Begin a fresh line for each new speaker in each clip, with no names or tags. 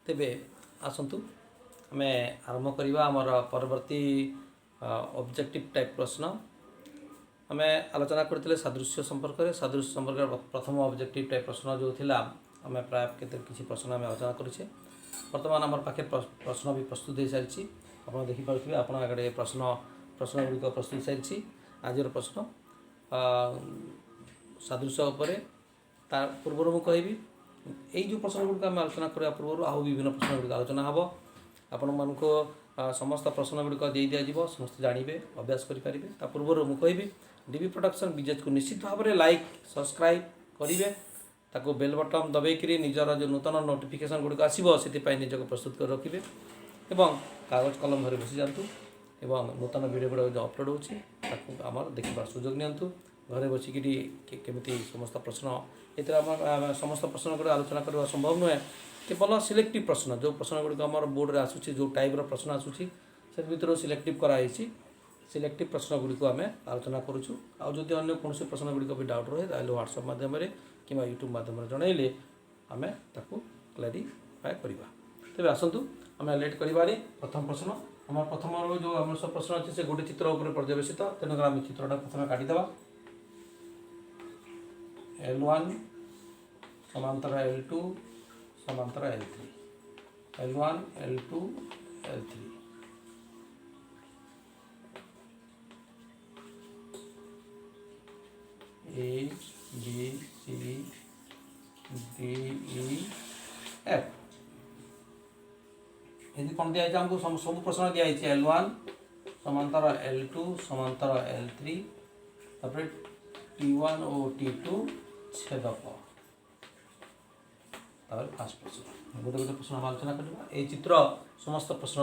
तेबे आसतु आम आरंभ करवा आमर परवर्ती ऑब्जेक्टिव टाइप प्रश्न आम आलोचना करते सादृश्य संपर्क में सादृश्य संपर्क प्रथम ऑब्जेक्टिव टाइप प्रश्न जो थिला आम प्राय किसी प्रश्न आम आलोचना करुचे बर्तमान आम पाखे प्रश्न भी प्रस्तुत हो सारी आप देखिपे आप आगे प्रश्न गुड़िक प्रस्तुत सारी आज प्रश्न सादृश्य उपर तार पूर्व मुझे कहि यही जो प्रश्न गुड़िक आम आलोचना करने पूर्व आउ विभिन्न प्रश्न गुड़िक आलोचना हम आपण मानक समस्त प्रश्न गुड़िक दे दिज्व समस्त जानवे अभ्यास करेंगे ता पूर्व मुझे कहि डीबी प्रोडक्शन विजेज को निश्चित भाव में लाइक सब्सक्राइब करेंगे ताको बेल बटन दबाई निजर जो नूतन नोटिफिकेशन गुड़िक आसो से निजक प्रस्तुत कर रखिए एवं कागज कलम धरी बसी जातु एवं नूतन वीडियो गुड़ा जो अपलोड होमर देखार सुजोग नियंतु घरे बसिकी केमी समस्त प्रश्न ये समस्त प्रश्न गुड़ा आलोचना करने संभव नुहे केवल सिलेक्टिव प्रश्न जो प्रश्न गुड़िक आम बोर्ड में आसूँ जो टाइप्र प्रश्न आसूँ से भर सिलेक्टिव कराई सिलेक्टिव प्रश्न गुड़िक आम आलोचना करुँ आदि अन्य कौन प्रश्न गुड़िक भी डाउट रहे ताले व्हाट्सएप मध्यम कि यूट्यूब मध्यम जनइले आम क्लारिफाए करवा तेज आसतु आम लेट करी प्रथम प्रश्न आम प्रथम जो आम सब प्रश्न अच्छे से गोटे चित्र उपर पर्यवेसित तेणुकर आम चित्रटा प्रथम काटिद L1 समांतर L2 समांतर L3 L1 L2 L3 A B C D E F यदि कौन दिखाई आमको सब प्रश्न दिखाई L1 समांतर L2 समांतर L3 तापर T1 और T2 छेदक फास्ट प्रश्न गोटे गोटे प्रश्न आलोचना करवा ये चित्र समस्त प्रश्न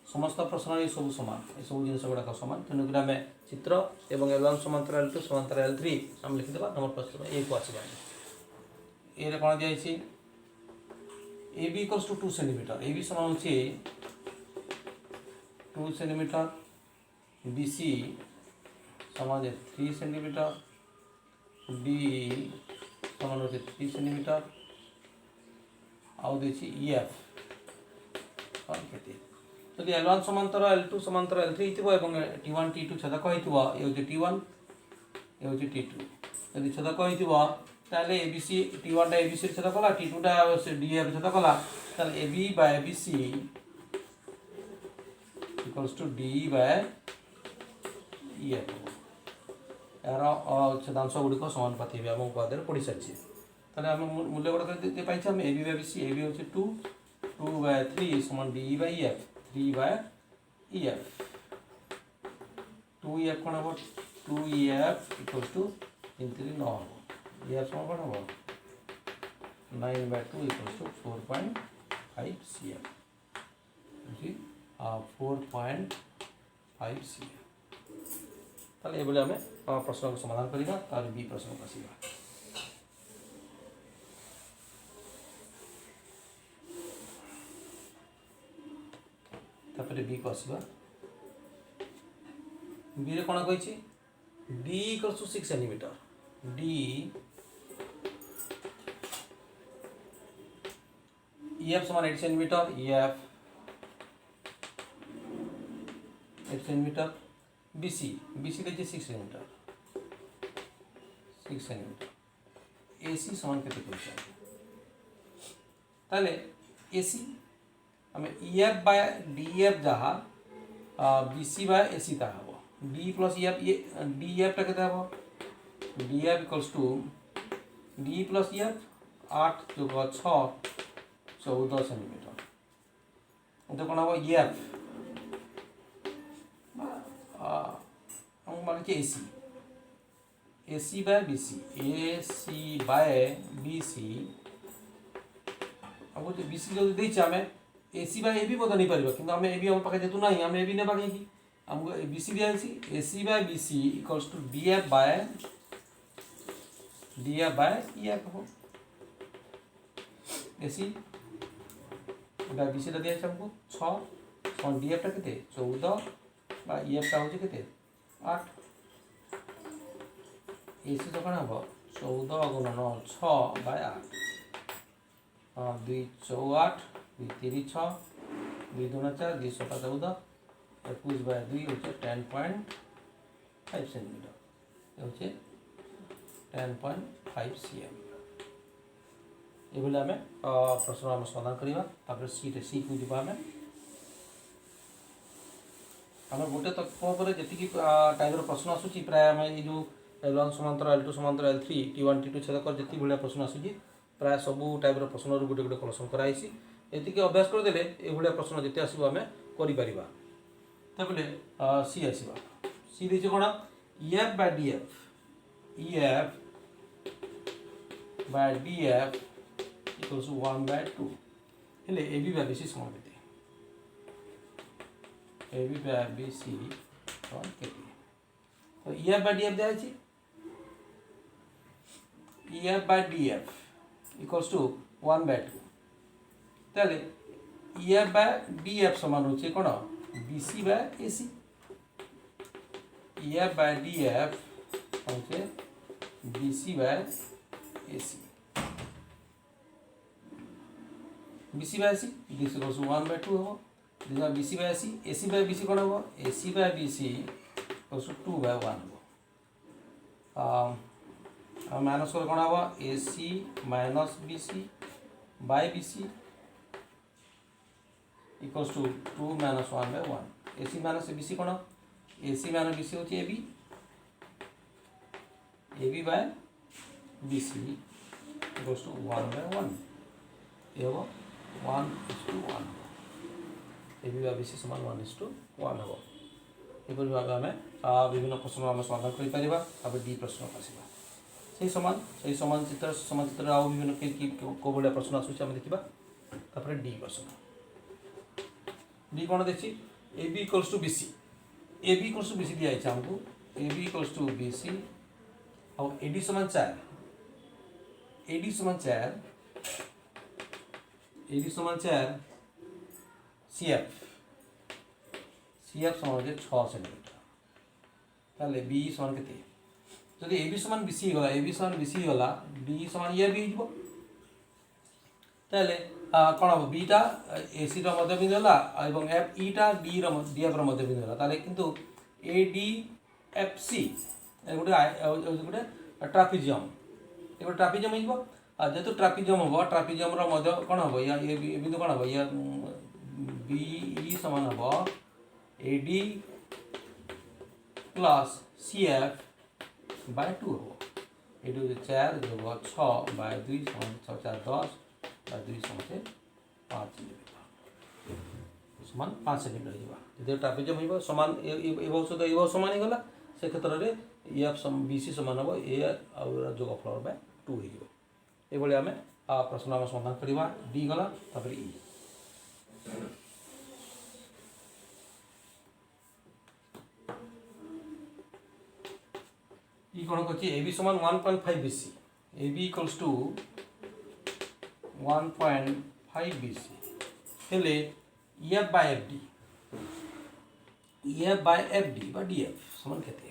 समस्त प्रश्न ये सब सामान ये सब जिन गुड़ाक सामान तेणुक आम चित्र और L1 समांतर L2 समांतर L3 आम लिखिद नंबर प्रश्न ए को आसवा ए कौन दिखाई A B equals to 2 centimetre A B समान हो 2 सेंटीमीटर बी सी समान 3 सेंटीमीटर डी समान हो 3 सेंटीमीटर आउ देखिए ई एफ जदि L1 समांतर L2 समांतर L3 T1 T2 छेदक होता ये T1 ये T2 यदि छेदक होता ए बी सी T1 टा ए बी सी छेद कला T2 टा डी एफ छेद कला A B by A B C equals to D by E F यार छेदांश गुड़िक समानुपाती आम उपाध्याय पढ़ी सारी ताले आम मूल्य गुड़ा पाई आम A B by B C A B हो 2 बाय 3 समान D by E F 3 by E F 2 E F कौन हम 2 ई एफ इक्वल्स टू 3 3 9 हम ई एफ समान कौन हम 9 by 2 equals to 4.5 C F 4.5 C F ताले ये आम प्रश्न को समाधान करवा तार बी प्रश्न को आसवा तापर बी को आसवा बी रे कौन कही D equals to 6 centimetre D E F समान 8 centimetre E F 8 centimetre B C देखिए 6 सेंटीमीटर ए सी समान के ताले ए सी आम E F by D F जहाँ B C by A C ता हम D plus E F D F टा के D F equals to D plus E F 8 + 6 14 centimetre तो कौन हम ई एफ मान के ए सी बाय बी सी अब जो बी सी जो देखिए आम ए सी बाय ए बी बोध नहीं पार कि आम ए बी आम पाखे जेतु ना आम ए बी नेबा कहीं आमको बी सी दिखाई A C by B C equals to D F by E F हम A C by B C दिखाई हमको 6 डी एफ टा के 14 बा ई एफ टा हो 8 ए सी तो कौन हम 14 × 9 6 बाय 8 2 4 8 तीन 6 2 दूना 4 2 7 14 21/2 হচ্ছে 10.5 সেন্টিমিটার হচ্ছে 10.5 cm। এগুলো আমি প্রশ্ন আমরা সমাধান করা তারপরে सी को ଯିବା ଆମେ गोटे तत्व पर जी टाइप प्रश्न आसूँ प्राय आम जो L1 समांतर L2 समांतर L3 T1 T2 छेदक जी भाया प्रश्न आसूँ प्राय सब टाइप प्रश्न गोटे गोटे कलेक्शन कराई ये अभ्यास करदे ये प्रश्न जिते आसो आम कर सी आसवा सी देखिए कौन EF by DF EF by DF equals to 1/2 हेले AB by BC समान केते AB by BC समान केते तो EF by DF दिया अछि EF by DF equals to 1/2 ताले EF by DF समान होचे कोन BC by AC EF by DF होचे BC by AC BC by AC this equals to 1/2 हो दिना BC by AC AC by BC कोन हो AC by BC equals to 2/1 हो minus कर कोन हो AC minus BC by BC equals to 2 minus 1/1 AC minus BC cone AC minus BC होची AB AB by BC equals to 1/1 ये हो 1:1 AB by BC समान 1:1 हो एपरि भाव आम विभिन्न प्रश्न आम समाधान कर पारिबा अब डी प्रश्न आसीबा सही समान चित्र आ विभिन्न को भाया प्रश्न आसूँ आम देखा तापर डी प्रश्न डी कौन देखी AB equals to BC AB equals to BC दिखाई आमको AB इक्वल्स टू BC और AD समान 4 AD समान 4 AD समान 4 CF समान हो 6 सेंटीमीटर ताले B समान केते जदि AB समान BC गला AB समान BC गला D समान EF हो ताले कौन हम बीटा AC मध्यबिंदु है और एफ ईटा DF मध्यबिंदु है ताले किंतु ADFC गोटे गोटे ट्रापिजियम ये गोटे ट्रापिजियम हो जेहेतु ट्रापिजियम हम ट्रापिजियम कौन हम या बिंदु कौन हम या BE समान हम AD प्लस CF by 2 हम ये 4 जो 6/2 समान 6 4 10 2 समान 5 सेंटीमीटर समान 5 सेंटीमीटर जो ट्रापिजियम हो समान ये समान ही गला से क्षेत्र में EF BC समान हम ए जोगफल बाय 2 हो आम प्रश्न आम समाधान करवा डी गला तापर ई कौन कर AB समान 1.5 BC AB equals to 1.5 BC हेले EF by FD EF by FD बा DF समान केते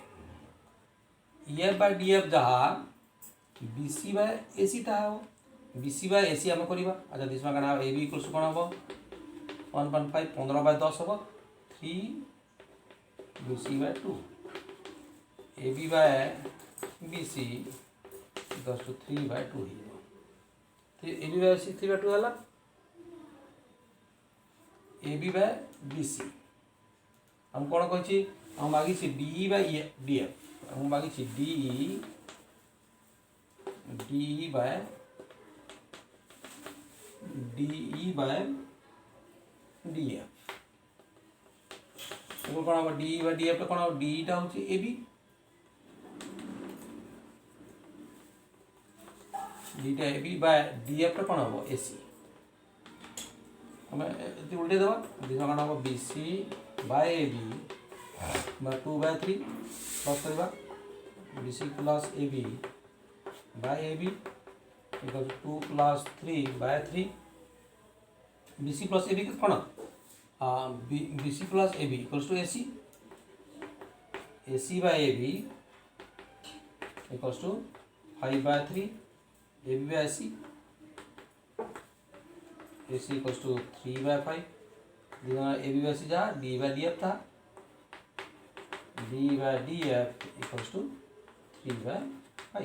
EF by DF जहाँ BC by AC ता हो BC by AC आम करवा अच्छा दिसमा कना AB इक्वल्स टू कौन हम 1.5 15/10 हम 3 BC by 2 AB by BC equals to 3/2 AB by BC 3/2 है AB by BC हम कौन कही हम मागी DE by DF हम मागी DE by DF कौन हम DE by DF कौन हम DE टा होची AB डीटा AB बाय DF कौन हम AC हमें उल्टे देवा दिशा कौन हम BC बाय AB 2/3 प्लस करवा BC plus AB by AB equal 2 plus 3/3 BC plus AB कौन BC plus AB equals to AC AC by AB equals to 5/3 AB by AC AC equals to 3/5 A B by C जहाँ D/DF था D/DF equals to 3/5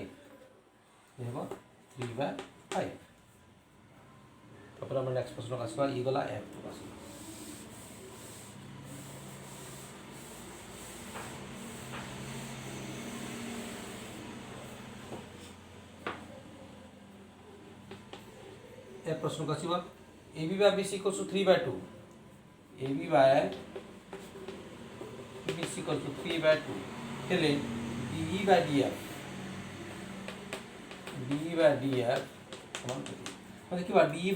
ये हम 3/5 तापर next प्रश्न आसवा ये गला F को आसवा ए प्रश्न को आसवा A B by B C equals to 3/2 A B by B C equals to 3/2 हेले डी बाय डी एफ समान देखा डी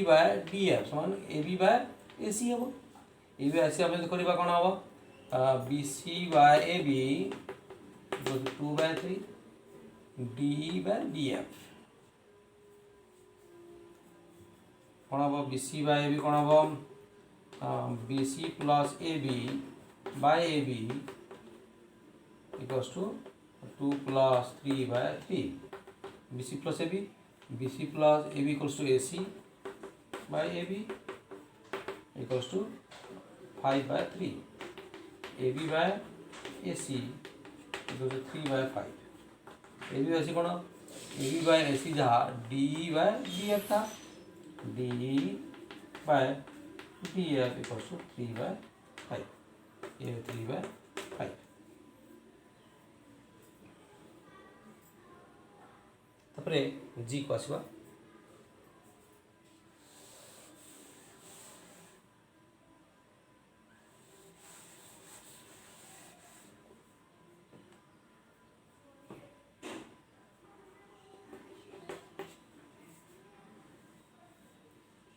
बाय डी एफ समान ए बी बाय ए सी हम ए बी बाय सी आम करवा कौन हम B C by A B 2/3 D by D F कौन हम B C by A B कौन हम B C plus A B by A B equals to 2 plus 3/3 B C plus A B equals to A C by A B equals to 5/3 A B by A C equals to 3/5 A B by C कौन A B by A C जहाँ D by D F था D by D F equals to 3/5 ये 3/5 तापरे जी को आसवा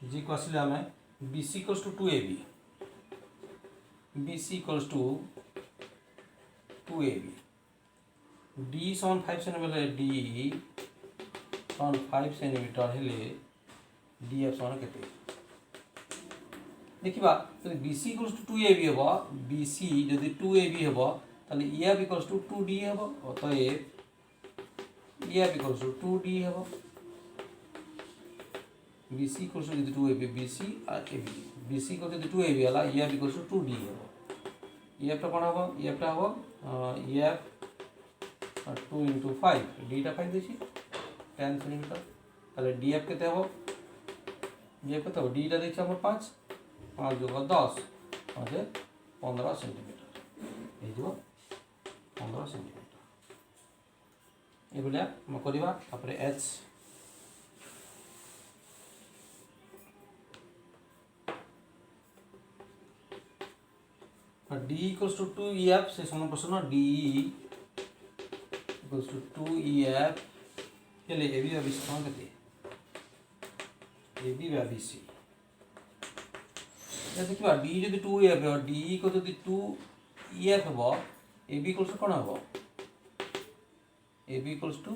जी को आसिले आम B C equals to 2AB B C equals to 2AB D समान 5 सेंटीमीटर डी समान 5 सेंटीमीटर हेले डी एफ समान केते देखिबा जदि B C equals to 2AB हेबो बी सी जदि 2AB हेबो ताले एफ इक्वल्स टू 2D हेबो अतएव एफ इक्वल्स टू 2D हेबो B C equals to 2AB B C और ए बी सी को जदि 2AB हला एफ इक्वल्स टू 2D हेबो एफ टा कोन हबो एफ टा हबो एफ 2 into 5 डी टा 5 देछि 10 सेंटीमीटर ताले डी एफ केते हबो डी एफ केते हबो डी टा देछि हमर 5 5 जोग 10 म्हणजे 15 सेंटीमीटर हे जो 15 सेंटीमीटर ए बोलिया हम करबा तापर H D equals to 2EF से समान प्रश्न डी इक्वल्स टू 2EF हेले A B by B C समान केते A B by B C या देखिबा डी जदि 2EF हो डी को जदि 2EF हो ए बी इक्वल्स कोन हो A B equals to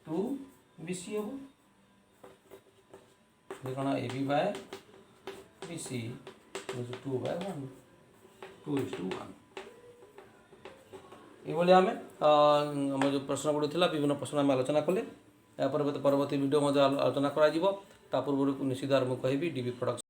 2 B C हो देखना A B by B C equals to 2/1 2:1 ये आम जो प्रश्न गुड़ी थी विभिन्न प्रश्न आम आलोचना कले या परवर्ती वीडियो आलोचना करा पूर्व निश्चित मुझे कहि डीबी प्रोडक्ट